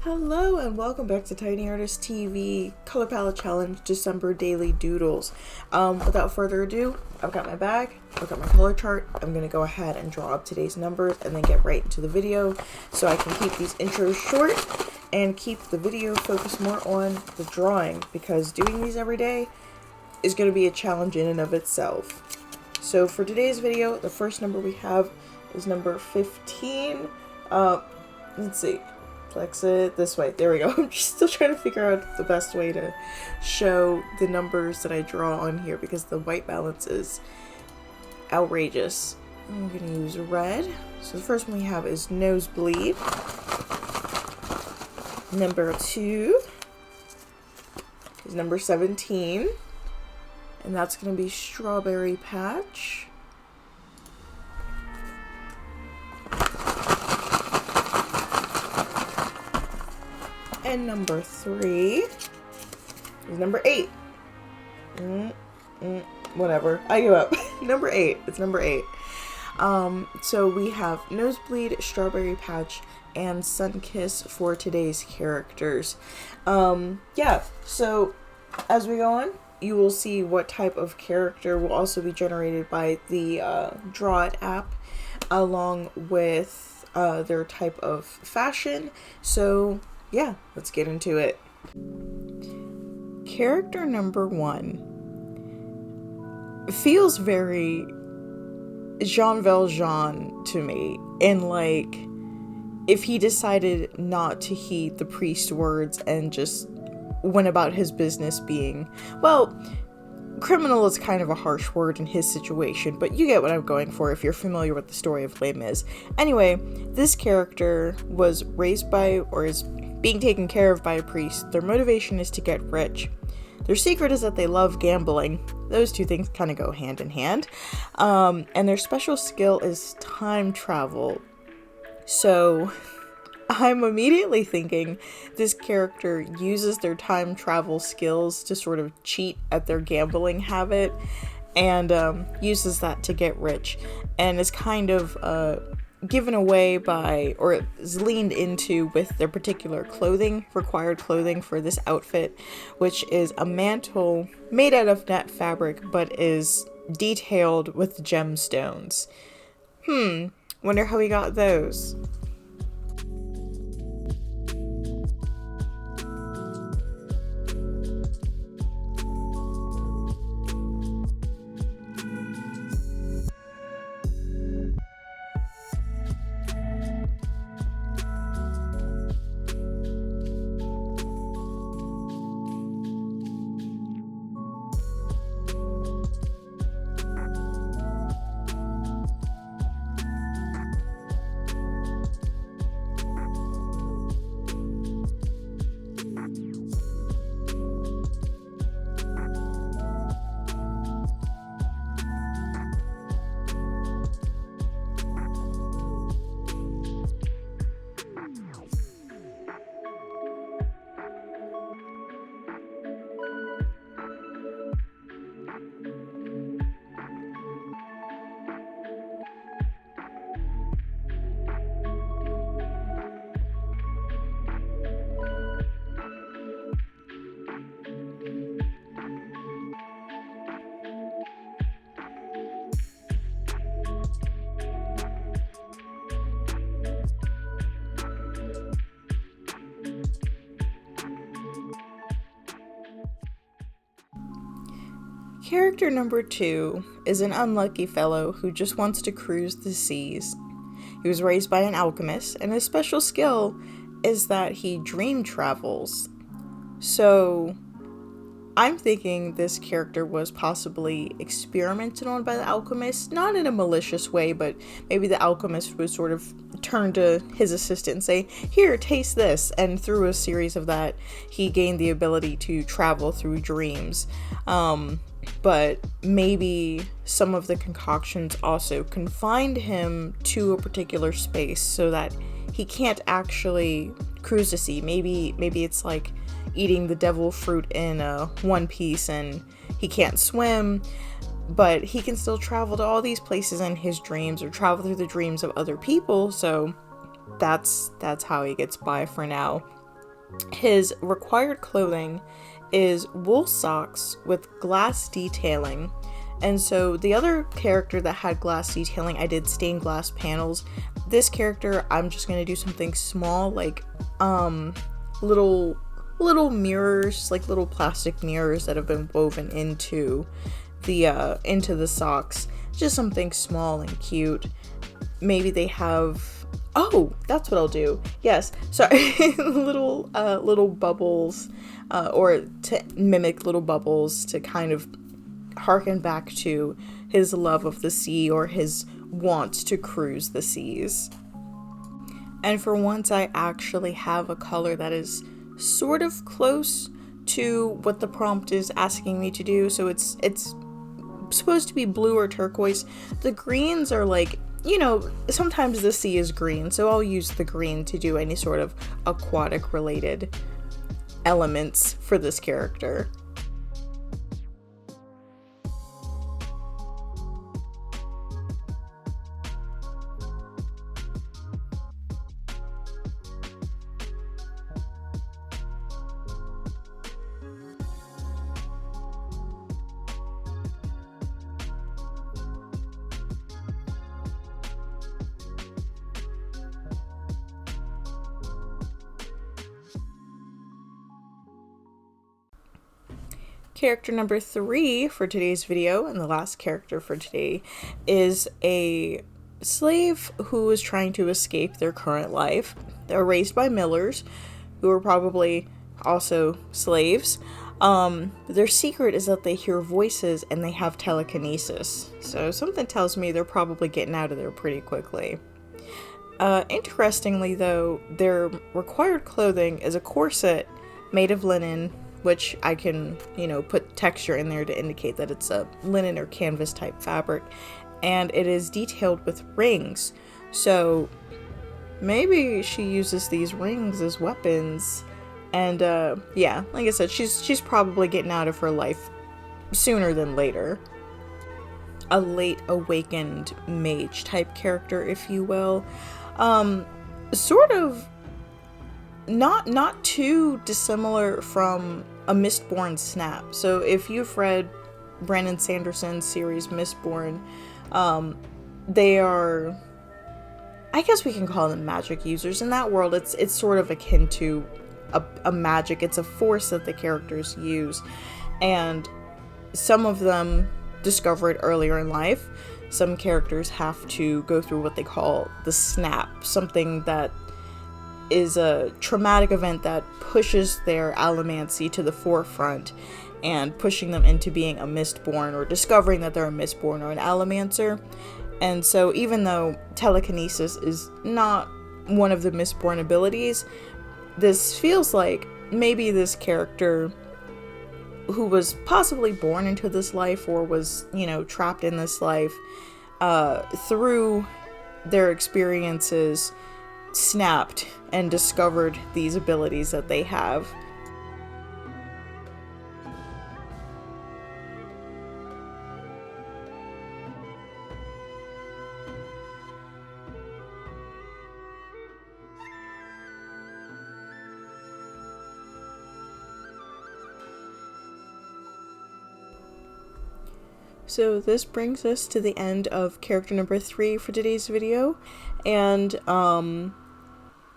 Hello and welcome back to Tiny Artist TV Color Palette Challenge December Daily Doodles. Without further ado, I've got my bag, I've got my color chart. I'm going to go ahead and draw up today's numbers and then get right into the video so I can keep these intros short and keep the video focused more on the drawing, because doing these every day is going to be a challenge in and of itself. So for today's video, the first number we have is number 15. Let's see. Flex it this way. There we go. I'm just still trying to figure out the best way to show the numbers that I draw on here because the white balance is outrageous. I'm going to use red. So the first one we have is nosebleed. Number 2 is number 17. And that's going to be strawberry patch. And number 3 is number 8. Whatever. I give up. Number 8. It's number 8. So we have Nosebleed, Strawberry Patch, and Sunkiss for today's characters. Yeah. So as we go on, you will see what type of character will also be generated by the Draw It app, along with their type of fashion. So yeah, let's get into it. Character number 1 feels very Jean Valjean to me, and like if he decided not to heed the priest's words and just went about his business being, well, criminal is kind of a harsh word in his situation, but you get what I'm going for if you're familiar with the story of Les Mis. Anyway, this character was raised by, or is being taken care of by, a priest. Their motivation is to get rich. Their secret is that they love gambling. Those two things kind of go hand in hand. And their special skill is time travel. So I'm immediately thinking this character uses their time travel skills to sort of cheat at their gambling habit, and uses that to get rich, and is kind of given away by, or is leaned into with, their particular clothing, required clothing for this outfit, which is a mantle made out of net fabric but is detailed with gemstones. Wonder how he got those. Character number 2 is an unlucky fellow who just wants to cruise the seas. He was raised by an alchemist, and his special skill is that he dream travels. So I'm thinking this character was possibly experimented on by the alchemist, not in a malicious way, but maybe the alchemist would sort of turn to his assistant and say, "Here, taste this," and through a series of that, he gained the ability to travel through dreams. But maybe some of the concoctions also confined him to a particular space so that he can't actually cruise the sea. Maybe it's like eating the devil fruit in One Piece, and he can't swim, but he can still travel to all these places in his dreams, or travel through the dreams of other people. So that's how he gets by for now. his required clothing is wool socks with glass detailing. And so the other character that had glass detailing, I did stained glass panels. This character, I'm just going to do something small, like little mirrors, like little plastic mirrors that have been woven into the socks. Just something small and cute. Maybe they have, oh, that's what I'll do. Yes, sorry, little bubbles, or to mimic little bubbles to kind of harken back to his love of the sea or his want to cruise the seas. And for once, I actually have a color that is sort of close to what the prompt is asking me to do. So it's supposed to be blue or turquoise. The greens are like, you know, sometimes the sea is green, so I'll use the green to do any sort of aquatic related elements for this character. Character number 3 for today's video, and the last character for today, is a slave who is trying to escape their current life. They're raised by millers, who are probably also slaves. Their secret is that they hear voices and they have telekinesis. So something tells me they're probably getting out of there pretty quickly. Interestingly though, their required clothing is a corset made of linen, which I can, you know, put texture in there to indicate that it's a linen or canvas type fabric, and it is detailed with rings. So maybe she uses these rings as weapons, and yeah, like I said, she's probably getting out of her life sooner than later. A late awakened mage type character, if you will. Sort of not too dissimilar from a Mistborn snap. So if you've read Brandon Sanderson's series Mistborn, they are, I guess we can call them magic users. In that world, it's sort of akin to a magic. It's a force that the characters use, and some of them discover it earlier in life. Some characters have to go through what they call the snap, something that is a traumatic event that pushes their allomancy to the forefront and pushing them into being a Mistborn, or discovering that they're a Mistborn or an allomancer. And so even though telekinesis is not one of the Mistborn abilities, this feels like maybe this character, who was possibly born into this life or was, you know, trapped in this life, through their experiences, snapped and discovered these abilities that they have. So this brings us to the end of character number 3 for today's video, and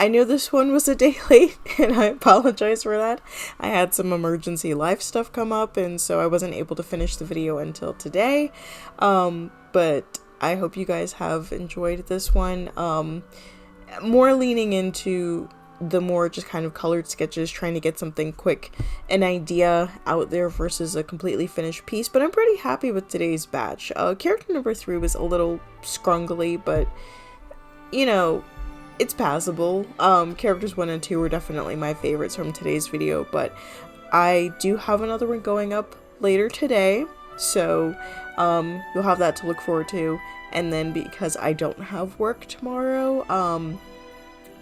I know this one was a day late, and I apologize for that. I had some emergency life stuff come up, and so I wasn't able to finish the video until today, but I hope you guys have enjoyed this one. More leaning into the more just kind of colored sketches, trying to get something quick, an idea out there versus a completely finished piece, but I'm pretty happy with today's batch. Character number 3 was a little scrungly, but, you know, it's passable. Characters 1 and 2 were definitely my favorites from today's video, but I do have another one going up later today, so you'll have that to look forward to. And then because I don't have work tomorrow,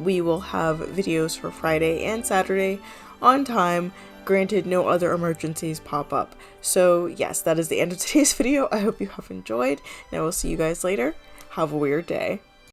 we will have videos for Friday and Saturday on time, granted no other emergencies pop up. So yes, that is the end of today's video. I hope you have enjoyed, and I will see you guys later. Have a weird day.